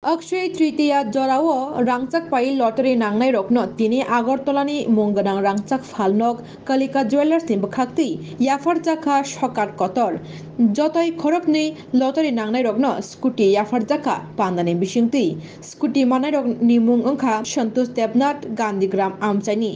अक्षय तृतीया जराओ रांगचाक पाई lottery नांगनाय रकनो तिनी आगरतलानि मुंगनां रांगचाक फालनक कालिका ज्वेलार्स नि बखाक्ति याफार जाखा सकाट Qatar जतई खरकनि लॉटरी नांगनाय रकनो स्कूटी याफार जाखा पांदानि बिसिंति स्कूटी मानाय रकनि मुंग अंखा संतोष देबनाथ गांधीग्राम आमचाइनि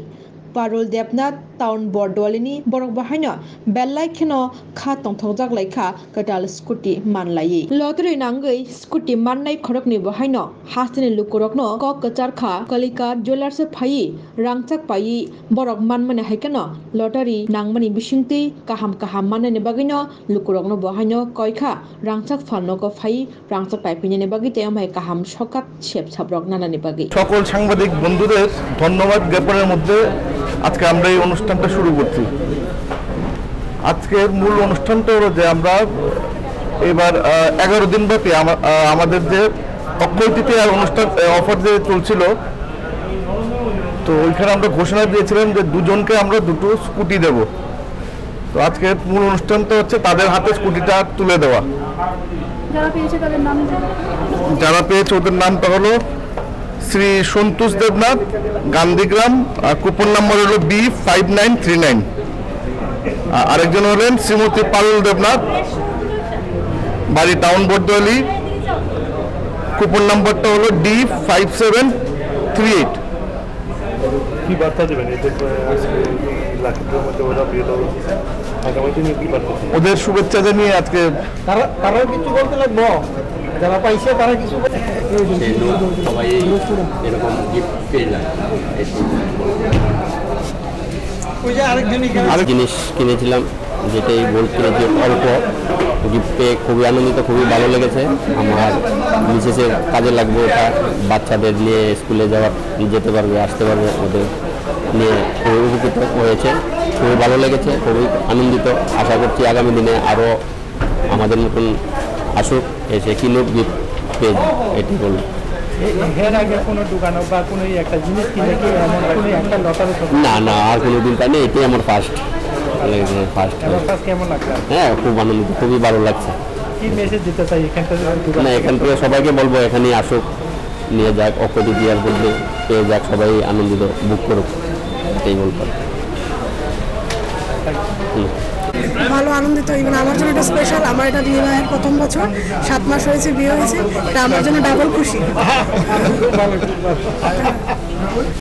पारुल देबनाथ टाउन बरदवालिनि बरक बाहायनो बेल्लाय खेनो खा तंथक लाइखा कटाल स्कूटी मानलायि लॉटरी नांगै स्कूटी माननाय खरकनि बाहायनो हास्तिनि लुकुरकनो क कचारखा कलिका ज्वेलार्स फायि रांचाक पायि बरक मानमाने हायकेनो लॉटरी नांगमानि बिसिंति काहाम माननायनि बागैनो लुकुरकनो बाहायनो कयखा रांचाक फालनोको फायि रांचाक पाइफिनायनि बागै तेमाय काहाम सकात सेप साब्रक नानानि बागै সকল সাংবাদিক বন্ধুদের ধন্যবাদ জ্ঞাপনের মধ্যে আজকে আমরা এই অনুষ্ঠানটা শুরু করছি। আজকের মূল অনুষ্ঠানটা হলো যে আমরা এবার 11 দিন ব্যাপী আমাদের যে অক্ষয় তৃতীয়ার অনুষ্ঠান অফার যে চলছিল, তো ওইখানে আমরা ঘোষণা দিয়েছিলাম যে দুজনকে আমরা দুটো স্কুটি দেব। তো আজকের মূল অনুষ্ঠানটা হচ্ছে তাদের হাতে স্কুটিটা তুলে দেওয়া। যারা পেয়েছে ওদের নামটা হলো শ্রী সন্তোষ দেবনাথ গান্ধীগ্রাম, আর কুপন নম্বর হলো B5939। আরেকজন হলেন শ্রীমতী পারুল দেবনাথ, বাড়ি টাউন বরদোয়ালি, কুপন নম্বরটা হলো D5738। কি বার্তা দেবেন ওদের শুভেচ্ছা জানিয়ে আজকে তারা কিছু বলতে লাগবো, যারা পাইছে তারা কিছু সবাই এরকম গিফট পেয়ে যায়। আরেক জিনিস কিনেছিলাম, যেটাই বল কিনেছি অল্প, গিফট পেয়ে খুবই আনন্দিত, খুবই ভালো লেগেছে। আমার মিসেসের কাজে লাগবে, ওটা বাচ্চাদের নিয়ে স্কুলে যেতে পারবে, আসতে পারবে, ওদের নিয়ে খুবই উপকৃত হয়েছে, খুবই ভালো লেগেছে, খুবই আনন্দিত। আশা করছি আগামী দিনে আরও আমাদের নতুন আসুক, এসে কিনুক, গিফট পেয়ে যায়, এটি বলব। না আর কোনো দিন পাইনি, এটাই আমার ফার্স্ট। হ্যাঁ, খুব আনন্দিত, খুবই ভালো লাগছে। না, এখান থেকে সবাইকে বলবো এখানে আসুক, নিয়ে যাক, অক্ষয় তৃতীয়ার বলতে পেয়ে যাক, সবাই আনন্দিত, বুক করুক, এটাই বলবো। ভালো আনন্দিত, ইভেন আমার জন্য এটা স্পেশাল। আমার এটা বিয়ের প্রথম বছর, 7 মাস হয়েছে বিয়ে হয়েছে, এটা আমার জন্য ডাবল খুশি।